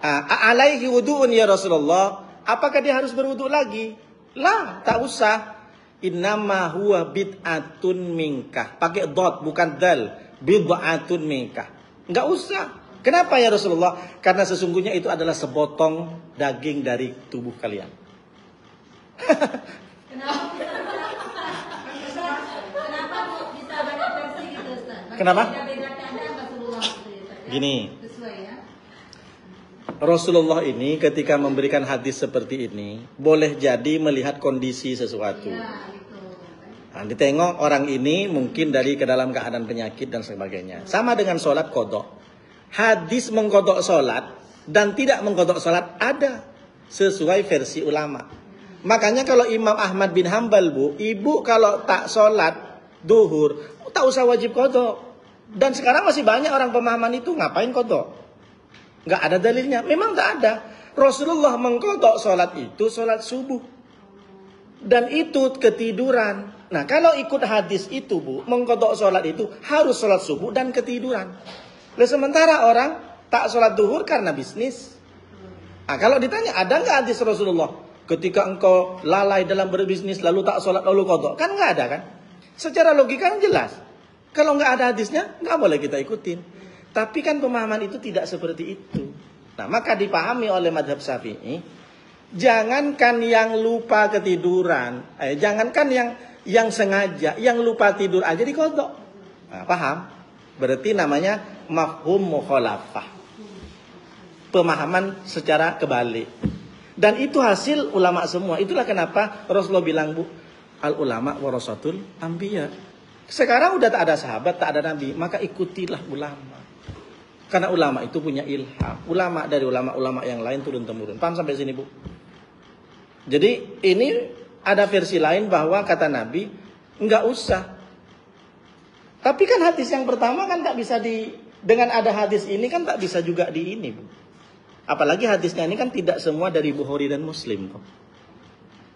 Alaihi wudu'un ya Rasulullah. Apakah dia harus berwudu lagi? Lah, tak usah. Innama huwa bid'atun minkah. Pakai dot bukan dal. Bid'atun minkah. Enggak usah. Kenapa ya Rasulullah? Karena sesungguhnya itu adalah sepotong daging dari tubuh kalian. Kenapa? Gini, Rasulullah ini ketika memberikan hadis seperti ini boleh jadi melihat kondisi sesuatu. Nah, ditengok orang ini mungkin dari ke dalam keadaan penyakit dan sebagainya. Sama dengan sholat qadha. Hadis mengqadha sholat dan tidak mengqadha sholat ada sesuai versi ulama. Makanya kalau Imam Ahmad bin Hambal Bu, ibu kalau tak sholat duhur tak usah wajib qadha. Dan sekarang masih banyak orang pemahaman itu, ngapain qadha? Nggak ada dalilnya. Memang tak ada. Rasulullah mengqadha sholat itu sholat subuh. Dan itu ketiduran. Nah kalau ikut hadis itu Bu, mengqadha sholat itu harus sholat subuh dan ketiduran. Sementara orang tak sholat duhur karena bisnis. Nah kalau ditanya ada nggak hadis Rasulullah ketika engkau lalai dalam berbisnis lalu tak sholat lalu qadha? Kan nggak ada kan? Secara logika kan jelas. Kalau nggak ada hadisnya, nggak boleh kita ikutin. Tapi kan pemahaman itu tidak seperti itu. Nah, maka dipahami oleh madhab Syafi'i, jangankan yang lupa ketiduran, jangankan yang sengaja, yang lupa tidur aja diqadha. Nah, paham? Berarti namanya mafhum mukhalafah. Pemahaman secara kebalik. Dan itu hasil ulama semua. Itulah kenapa Rasulullah bilang Bu, al ulama warasatul anbiya. Sekarang udah tak ada sahabat, tak ada nabi, maka ikutilah ulama. Karena ulama itu punya ilham. Ulama dari ulama-ulama yang lain turun-temurun. Paham sampai sini Bu? Jadi ini ada versi lain bahwa kata Nabi, enggak usah. Tapi kan hadis yang pertama kan tak bisa dengan ada hadis ini kan tak bisa juga di ini Bu. Apalagi hadisnya ini kan tidak semua dari Bukhari dan Muslim.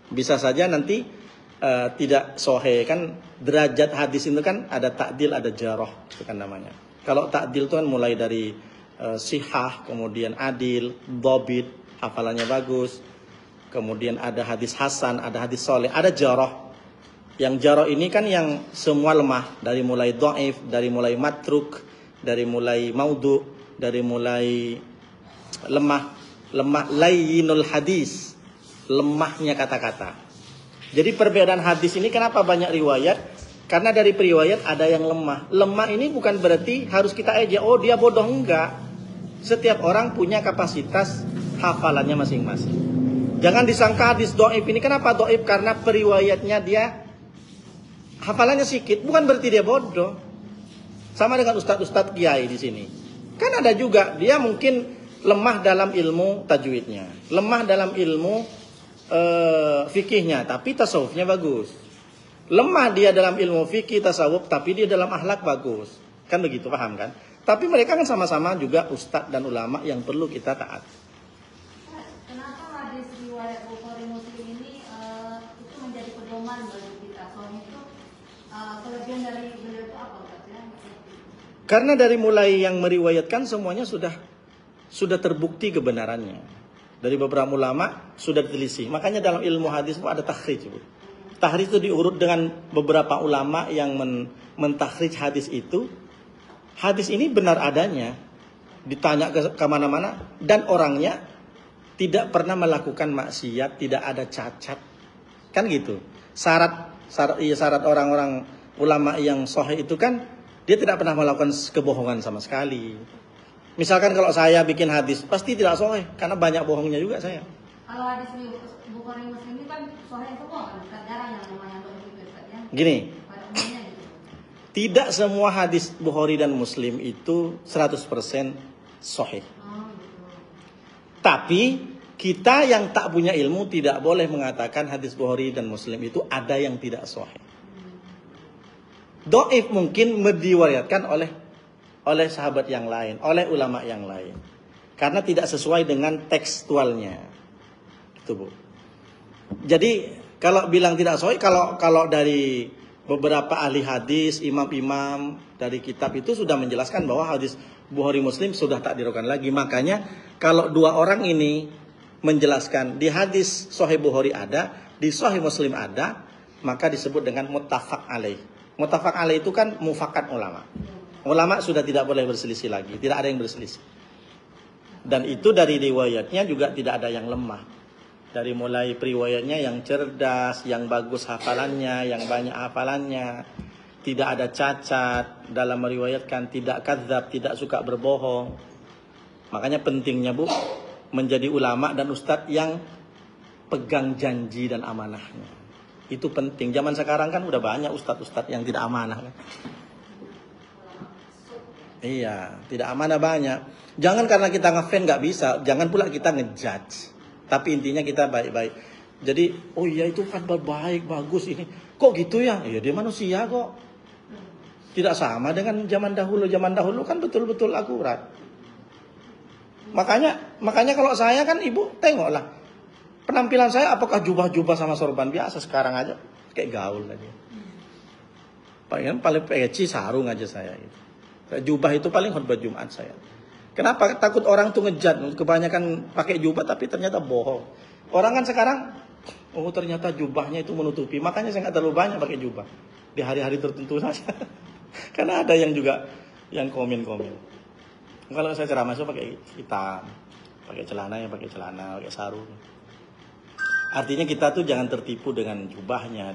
Bisa saja nanti tidak sahih kan, derajat hadis itu kan ada ta'dil, ada jarah itu kan namanya. Kalau ta'dil itu kan mulai dari sihah, kemudian adil, dhabit, hafalannya bagus. Kemudian ada hadis hasan, ada hadis soleh, ada jarah. Yang jarah ini kan yang semua lemah, dari mulai dhaif, dari mulai matruk, dari mulai maudhu, dari mulai lemah layyinul hadis, lemahnya kata-kata. Jadi perbedaan hadis ini kenapa banyak riwayat? Karena dari periwayat ada yang lemah. Lemah ini bukan berarti harus kita ejek, oh dia bodoh, enggak. Setiap orang punya kapasitas hafalannya masing-masing. Jangan disangka hadis dhaif ini kenapa dhaif? Karena periwayatnya dia hafalannya sedikit, bukan berarti dia bodoh. Sama dengan ustadz-ustadz kiai di sini. Kan ada juga dia mungkin lemah dalam ilmu tajwidnya, lemah dalam ilmu fikihnya, tapi tasawufnya bagus. Lemah dia dalam ilmu fikih tasawuf, tapi dia dalam akhlak bagus. Kan begitu, paham kan? Tapi mereka kan sama-sama juga ustadz dan ulama yang perlu kita taat. Kenapa hadis riwayat Bukhari Muslim ini itu menjadi pedoman bagi kita? Soalnya itu kelebihan dari beliau itu apa, Ustaz ya? Karena dari mulai yang meriwayatkan semuanya sudah terbukti kebenarannya. Dari beberapa ulama sudah ditelisik. Makanya dalam ilmu hadis itu ada takhrij. Takhrij itu diurut dengan beberapa ulama yang mentakhrij hadis itu. Hadis ini benar adanya, ditanya ke mana-mana, dan orangnya tidak pernah melakukan maksiat, tidak ada cacat, kan gitu. Syarat orang-orang ulama yang sahih itu kan dia tidak pernah melakukan kebohongan sama sekali. Misalkan kalau saya bikin hadis pasti tidak sahih karena banyak bohongnya juga saya. Kalau hadis Bukhari Muslim ini kan sahih semua, kan jarang yang namanya itu, Ustaz ya. Gini, Pada umumnya gitu. tidak semua hadis Bukhari dan Muslim itu 100% sahih. Oh, gitu. Tapi kita yang tak punya ilmu tidak boleh mengatakan hadis Bukhari dan Muslim itu ada yang tidak sahih. Dhaif mungkin diriwayatkan oleh sahabat yang lain, oleh ulama yang lain. Karena tidak sesuai dengan tekstualnya. Itu, Bu. Jadi kalau bilang tidak sahih, kalau dari beberapa ahli hadis, imam-imam dari kitab itu sudah menjelaskan bahwa hadis Bukhari Muslim sudah tak diragukan lagi. Makanya kalau dua orang ini menjelaskan di hadis Sahih Bukhari ada, di Sahih Muslim ada, maka disebut dengan muttafaq alaih. Muttafaq alaih itu kan mufakat ulama. Ulama sudah tidak boleh berselisih lagi, tidak ada yang berselisih. Dan itu dari riwayatnya juga tidak ada yang lemah. Dari mulai periwayatnya yang cerdas, yang bagus hafalannya, yang banyak hafalannya, tidak ada cacat dalam meriwayatkan, tidak kadzab, tidak suka berbohong. Makanya pentingnya, Bu, menjadi ulama dan ustadz yang pegang janji dan amanahnya. Itu penting. Zaman sekarang kan udah banyak ustadz-ustadz yang tidak amanah kan. Iya, tidak amanah banyak. Jangan karena kita ngefan nggak bisa, jangan pula kita ngejudge. Tapi intinya kita baik-baik. Jadi, oh iya itu kan baik, bagus ini. Kok gitu ya? Ya dia manusia kok. Tidak sama dengan zaman dahulu. Zaman dahulu kan betul-betul akurat. Makanya kalau saya kan ibu tengoklah. Penampilan saya apakah jubah-jubah sama sorban biasa sekarang aja. Kayak gaul tadi. Paling peci sarung aja saya. Jubah itu paling khutbah Jumat saya. Kenapa? Takut orang tuh ngejat. Kebanyakan pakai jubah tapi ternyata bohong. Orang kan sekarang, oh ternyata jubahnya itu menutupi. Makanya saya nggak terlalu banyak pakai jubah. Di hari-hari tertentu saja. Karena ada yang juga yang komen-komen. Kalau saya ceramah itu pakai hitam. Pakai celana ya pakai celana, pakai sarung. Artinya kita tuh jangan tertipu dengan jubahnya.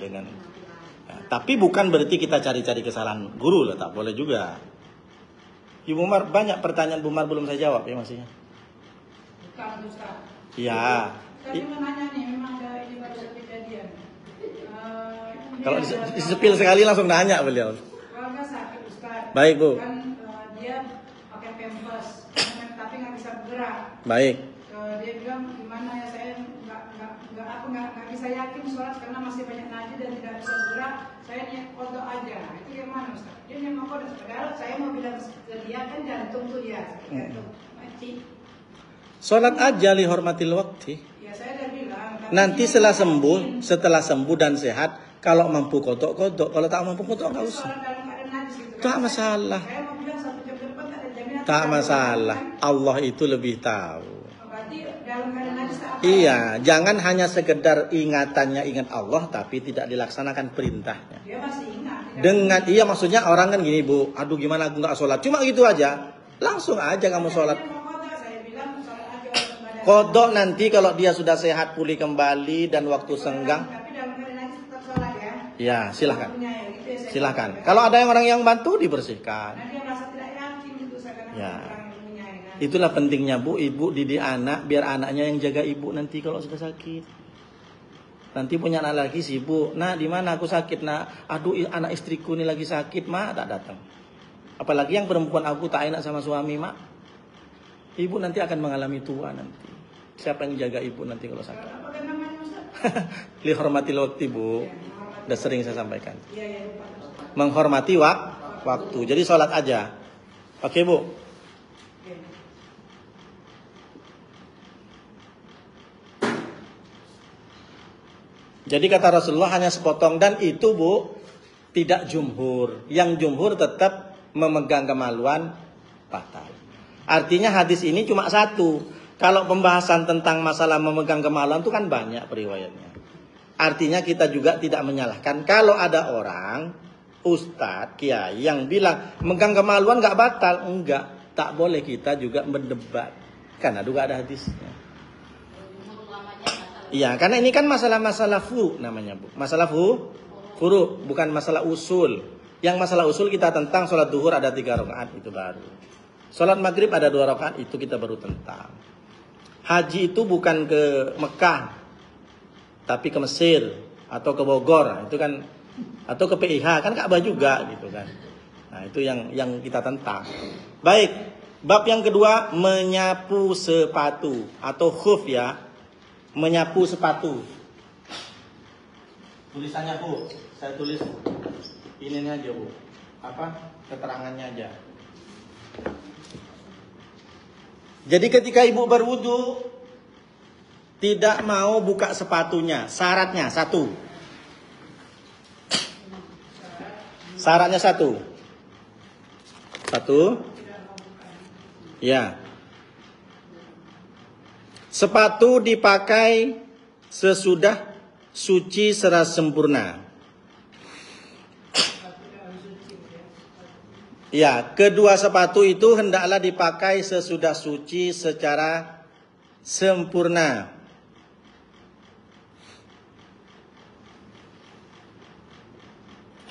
Tapi bukan berarti kita cari-cari kesalahan guru lah. Tak boleh juga. Ibu Umar, banyak pertanyaan Bu Umar belum saya jawab ya maksudnya. Bukan, Ustaz. Iya. Tadi mau nanya nih, memang ada ini baru kejadian. Kalau disepil sekali langsung nanya beliau. Keluarga sakit, Ustaz. Baik, Bu. Kan dia pakai pampers, tapi nggak bisa bergerak. Baik. Dia bilang gimana ya, saya nggak bisa yakin sholat karena masih banyak najis dan tidak bisa bergerak. Saya niat kodok aja. Itu gimana, Ustaz? Dia niat mau kodok. Padahal saya mau bilang ke dia kan jantung tuh dia. Jantung mati. Sholat aja li hormatil waktu. Ya saya udah bilang. Nanti setelah sembuh dan sehat, kalau mampu kodok. Kalau tak mampu kodok nggak usah. Tak masalah. Saya mau bilang 1 jam ke depan tak ada jaminan. Tak masalah. Allah itu lebih tahu. Berarti dalam keadaan najis tak apa? Iya, jangan hanya sekedar ingat Allah tapi tidak dilaksanakan perintahnya. Dia masih ingat. Iya maksudnya orang kan gini, Bu, aduh gimana aku nggak sholat, cuma gitu aja, langsung aja kamu sholat. Saya bilang sholat aja walaupun badan. Kodok nanti kalau dia sudah sehat pulih kembali dan waktu senggang, Tapi dalam keadaan najis tetap sholat ya. ya silahkan, Punya ya, gitu ya, saya silahkan. bilang. Kalau ada yang orang yang bantu dibersihkan. Nah dia merasa tidak yakin gitu saya kadang Ya. orang yang punya ya kan. Itulah pentingnya, Bu, ibu didik anak biar anaknya yang jaga ibu nanti kalau sudah sakit. Nanti punya anak lagi sibuk. Nah, di mana aku sakit, nak? Aduh, anak istriku ini lagi sakit, mak, tak datang. Apalagi yang perempuan, aku tak enak sama suami, mak. Ibu nanti akan mengalami tua nanti. Siapa yang jaga ibu nanti kalau sakit? Apa kan namanya Ustaz? Lihormati waktu, Bu. Udah sering saya sampaikan. Iya, iya, lupa, Ustaz. Menghormati waktu. Jadi sholat aja. Oke, Bu. Oke. Jadi kata Rasulullah hanya sepotong, dan itu, Bu, tidak jumhur. Yang jumhur tetap memegang kemaluan batal. Artinya hadis ini cuma satu. Kalau pembahasan tentang masalah memegang kemaluan itu kan banyak periwayatnya. Artinya kita juga tidak menyalahkan kalau ada orang, ustadz, kiai yang bilang memegang kemaluan nggak batal. Enggak, tak boleh kita juga mendebat. Karena juga ada hadisnya. Iya, karena ini kan masalah-masalah furu namanya, Bu. Masalah furu, bukan masalah usul. Yang masalah usul kita tentang sholat duhur ada 3 rakaat, itu baru. Sholat maghrib ada 2 rakaat, itu kita baru tentang. Haji itu bukan ke Mekah, tapi ke Mesir atau ke Bogor, itu kan, atau ke PIH, kan Ka'bah juga gitu kan. Nah, itu yang kita tentang. Baik, bab yang kedua, menyapu sepatu atau khuf ya. Menyapu sepatu. Tulisannya, Bu, saya tulis ini aja, Bu. Apa? Keterangannya aja. Jadi ketika ibu berwudu tidak mau buka sepatunya, syaratnya satu. Syaratnya satu. Ya. Sepatu dipakai sesudah suci secara sempurna. Ya, kedua sepatu itu hendaklah dipakai sesudah suci secara sempurna.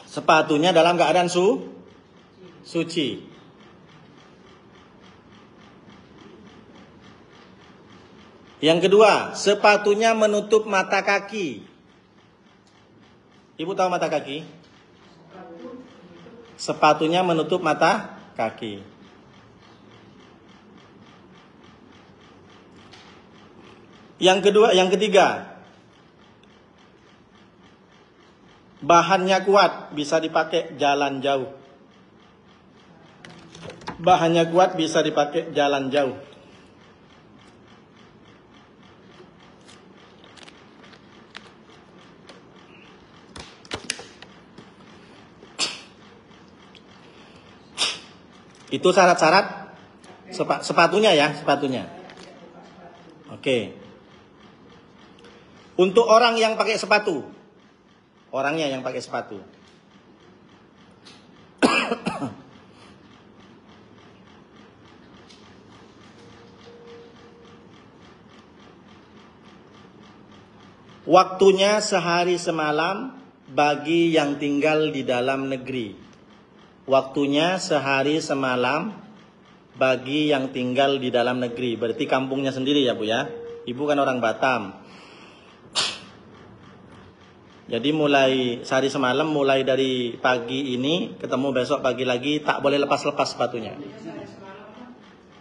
Sepatunya dalam keadaan suci. Yang kedua, sepatunya menutup mata kaki. Ibu tahu mata kaki? Sepatunya menutup mata kaki. Yang ketiga, bahannya kuat, bisa dipakai jalan jauh. Bahannya kuat, bisa dipakai jalan jauh. Itu syarat-syarat sepatunya ya, sepatunya. Oke. Untuk orang yang pakai sepatu. Orangnya yang pakai sepatu. Waktunya sehari semalam bagi yang tinggal di dalam negeri. Waktunya sehari semalam bagi yang tinggal di dalam negeri. Berarti kampungnya sendiri ya, Bu ya. Ibu kan orang Batam. Jadi mulai sehari semalam, mulai dari pagi ini ketemu besok pagi lagi, tak boleh lepas-lepas sepatunya.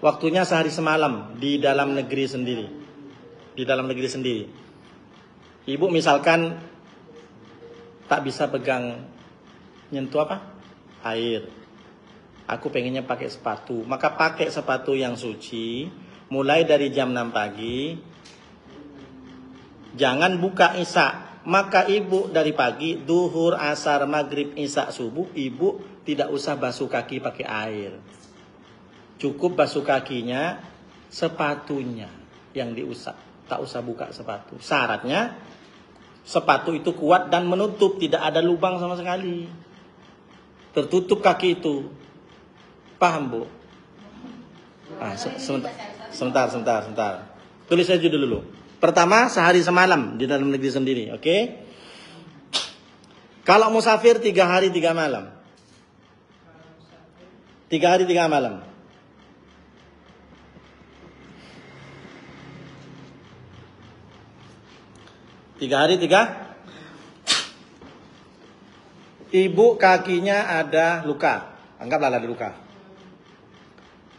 Waktunya sehari semalam di dalam negeri sendiri. Di dalam negeri sendiri. Ibu misalkan tak bisa pegang, nyentuh apa? Air. Aku pengennya pakai sepatu. Maka pakai sepatu yang suci. Mulai dari jam 6 pagi. Jangan buka isya. Maka ibu dari pagi, duhur, asar, maghrib, isya, subuh, ibu tidak usah basuh kaki pakai air. Cukup basuh kakinya, sepatunya yang diusap. Tak usah buka sepatu. Syaratnya, sepatu itu kuat dan menutup. Tidak ada lubang sama sekali. Tertutup kaki itu. Paham, Bu? Sebentar. Tulis aja dulu. Pertama, sehari semalam di dalam negeri sendiri, oke? Kalau musafir 3 hari 3 malam. 3 hari 3 malam. 3 hari 3. Ibu kakinya ada luka, anggaplah ada luka.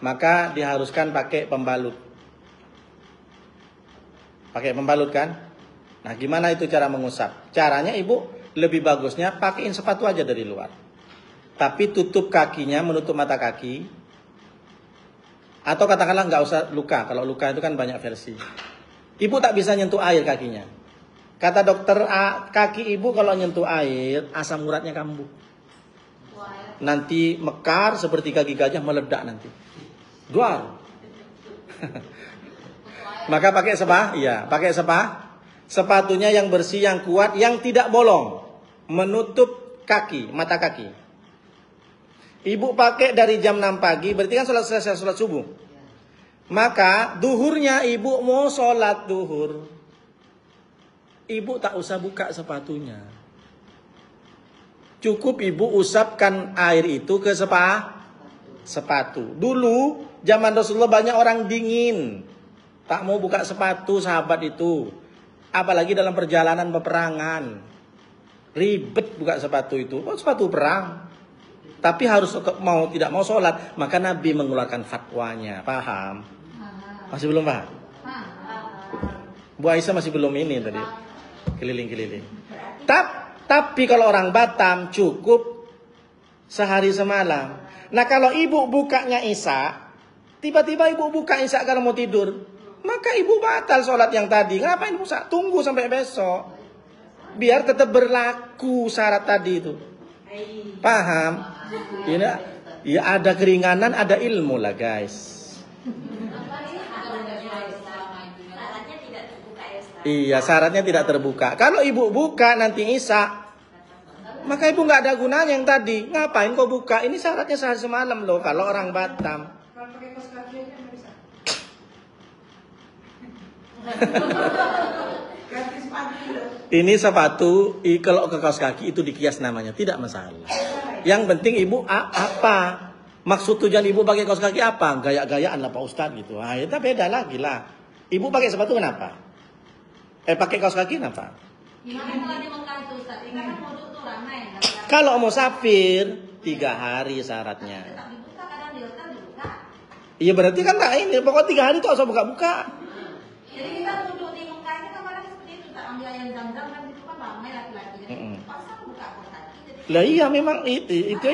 Maka diharuskan pakai pembalut. Pakai pembalut kan? Nah, gimana itu cara mengusap? Caranya ibu lebih bagusnya pakaiin sepatu aja dari luar. Tapi tutup kakinya, menutup mata kaki. Atau katakanlah nggak usah luka. Kalau luka itu kan banyak versi. Ibu tak bisa nyentuh air kakinya. Kata dokter, kaki ibu kalau nyentuh air, asam uratnya kambuh. Nanti mekar seperti kaki gajah, meledak nanti. Duar. Maka pakai sepah, iya, pakai sepah. Sepatunya yang bersih, yang kuat, yang tidak bolong, menutup kaki, mata kaki. Ibu pakai dari jam 6 pagi, berarti kan selesai sholat subuh. Maka duhurnya ibu mau sholat duhur, ibu tak usah buka sepatunya. Cukup ibu usapkan air itu ke sepatu. Dulu zaman Rasulullah banyak orang dingin, tak mau buka sepatu sahabat itu. Apalagi dalam perjalanan peperangan. Ribet buka sepatu itu. Oh, sepatu perang. Tapi harus mau tidak mau sholat. Maka Nabi mengeluarkan fatwanya. Paham? Masih belum paham? Bu Aisyah masih belum ini tadi. Keliling-keliling. Tapi kalau orang Batam cukup sehari semalam. Nah, kalau ibu bukanya Isya, tiba-tiba ibu buka Isya kalau mau tidur, maka ibu batal sholat yang tadi. Ngapain Musa? Tunggu sampai besok. Biar tetap berlaku syarat tadi itu. Paham? Ya ada keringanan, ada ilmu lah guys. Iya, syaratnya tidak terbuka. Kalau ibu buka nanti Isya, maka ibu nggak ada gunanya yang tadi. Ngapain kau buka? Ini syaratnya sehari semalam loh. Kalau orang Batam. Kalau pakai kaos kaki aja nggak bisa. Ganti sepatu loh. Ini sepatu, kalau ke kaos kaki itu dikias namanya, tidak masalah. Yang penting ibu apa? Maksud tujuan ibu pakai kaos kaki apa? Gaya-gayaan lah Pak Ustadz gitu. Ah, itu beda lagi lah. Ibu pakai sepatu kenapa? Pakai kaos kaki kenapa? Gimana kalau di Mekah itu Ustaz? Karena modul tuh ramai. Kalau mau safir 3 hari syaratnya. Tetap dibuka, kadang di hotel dibuka. Iya berarti kan tak ini. Pokoknya 3 hari tuh usah buka-buka. Jadi kita duduk di Mekah itu kan kadang seperti itu. Tak ambil ayam zam-zam kan itu kan ramai laki-laki. Jadi pasang buka kaos kaki. Jadi Lah iya memang itu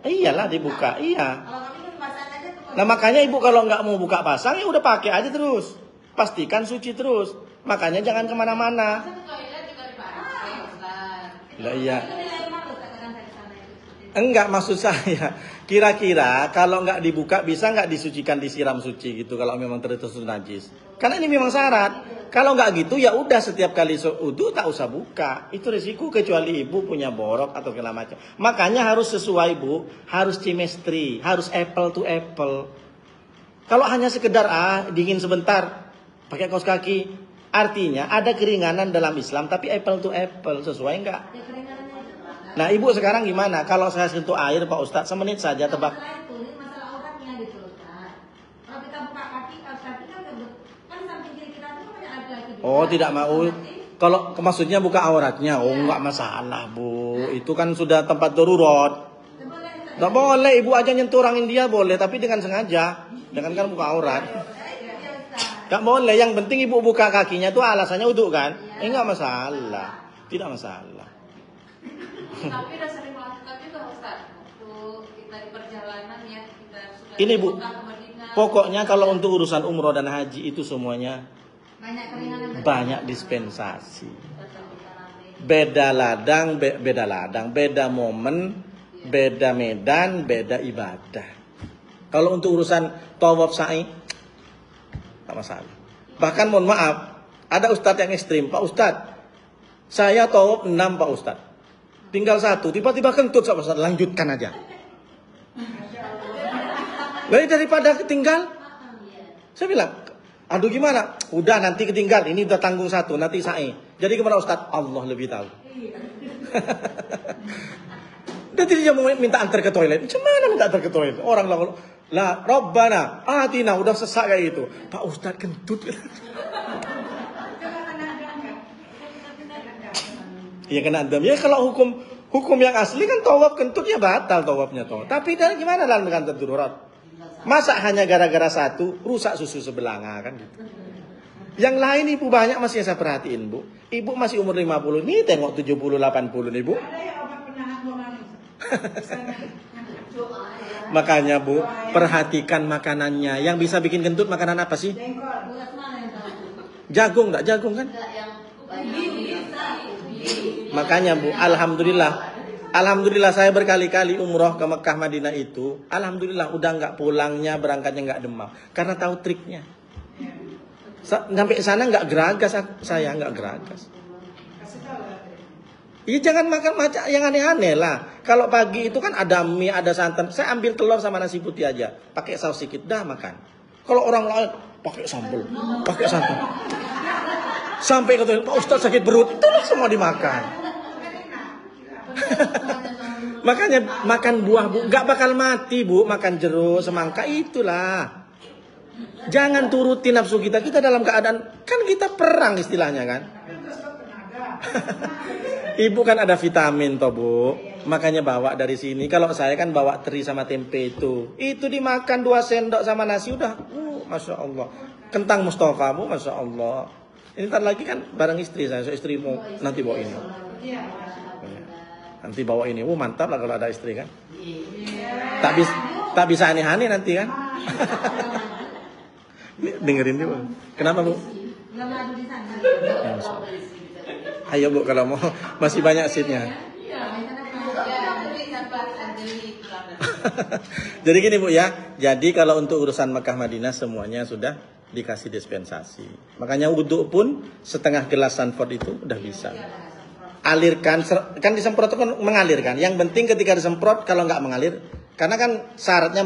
iyalah dibuka. Iya. kalau kami kan pasang aja tuh. Nah makanya ibu kalau nggak mau buka pasang ya udah pakai aja terus. Pastikan suci terus. Makanya jangan kemana-mana. Masa ke toilet juga dipakai Ustaz. Lah iya. Itu nilai mana Ustaz kadang saya di sana itu seperti itu. Enggak, maksud saya kira-kira kalau nggak dibuka bisa nggak disucikan, disiram suci gitu kalau memang tertutup najis. Karena ini memang syarat. Kalau nggak gitu ya udah setiap kali wudu tak usah buka. Itu risiko kecuali ibu punya borok atau segala macam. Makanya harus sesuai Bu, harus chemistry, harus apple to apple. Kalau hanya sekedar dingin sebentar pakai kaos kaki, artinya ada keringanan dalam Islam tapi apple to apple, sesuai nggak? Ya keringanannya itu Pak. Nah ibu sekarang gimana? Kalau saya sentuh air Pak Ustadz semenit saja tebak. Masalah itu, ini masalah auratnya gitu Ustaz. Kalau kita buka kaki, kaos kaki kan samping kiri kita itu kan banyak laki-laki juga. Oh tidak mau. Nanti, Kalau maksudnya buka auratnya, oh nggak masalah Bu. Itu kan sudah tempat darurat. boleh Ustaz. Nggak boleh ibu aja nyentuh orang India boleh, tapi dengan sengaja. Dengan kan buka aurat. Ya Ustaz. Nggak boleh. Yang penting ibu buka kakinya tuh alasannya uduk kan? Nggak masalah. Tidak masalah. Tapi udah sering melakukan juga Ustaz. Waktu kita di perjalanan ya kita sudah Ini Bu, ke Madinah. pokoknya kalau untuk urusan umroh dan haji itu semuanya Banyak keringanan. banyak dispensasi. Beda ladang, beda momen, beda medan, beda ibadah. Kalau untuk urusan tawaf sa'i, tak masalah. Bahkan mohon maaf, ada ustadz yang ekstrim. Pak ustadz, saya tawaf 6 Pak ustadz. Tinggal 1, tiba-tiba kentut Pak ustadz, lanjutkan aja. Lalu daripada ketinggal, saya bilang, aduh gimana? Udah nanti ketinggal, ini udah tanggung 1, nanti sa'i. Jadi gimana ustadz? Allah lebih tahu. Dan dia mau minta antar ke toilet. Macam mana minta antar ke toilet? Orang lah Rabbana atina, udah sesak kayak gitu. Pak Ustadz kentut. Iya kena dam. Ya kalau hukum yang asli kan tawaf kentut ya batal tawafnya toh. Tapi dan gimana dalam kantor darurat? Masa hanya gara-gara satu rusak susu sebelanga kan gitu. Yang lain ibu banyak masih yang saya perhatiin bu. Ibu masih umur 50 nih tengok 70 80 nih bu. Ada ya obat penahan buang angin. Makanya bu perhatikan makanannya. Yang bisa bikin kentut makanan apa sih? Jengkol. Buat mana yang tahu? Jagung enggak jagung kan? Enggak yang banyak. Makanya bu, alhamdulillah saya berkali-kali umroh ke Mekah Madinah itu, alhamdulillah udah nggak pulangnya berangkatnya nggak demam, karena tahu triknya. Sampai sana nggak geragas, saya nggak geragas. Kasih tahu lah. Iya jangan makan macam yang aneh-aneh lah. Kalau pagi itu kan ada mie, ada santan, saya ambil telur sama nasi putih aja, pakai saus sedikit, dah makan. Kalau orang lain pakai sambal, pakai santan. Sampai ke Pak Ustadz sakit perut, itulah semua dimakan. Makanya makan buah bu, nggak bakal mati bu, makan jeruk, semangka itulah. Jangan turuti nafsu kita. Kita dalam keadaan kan kita perang istilahnya kan. Ibu kan ada vitamin toh bu, makanya bawa dari sini. Kalau saya kan bawa teri sama tempe itu dimakan 2 sendok sama nasi udah, masya Allah. Kentang Mustafa bu, masya Allah. Ini ntar lagi kan bareng istri saya, so istri mau nanti bawa ini. Iya. Nanti bawa ini, mantap lah kalau ada istri kan. Tak bisa aneh-aneh nanti kan. Dengerin dulu. Kenapa bu? Belum ada di sana. Ayo bu kalau mau, masih banyak seatnya. Jadi gini bu ya. Jadi kalau untuk urusan Mekah Madinah semuanya sudah dikasih dispensasi. Makanya wudhu pun setengah gelas Sanford itu udah bisa. Alirkan, kan disemprot itu kan mengalirkan. Yang penting ketika disemprot kalau nggak mengalir, karena kan syaratnya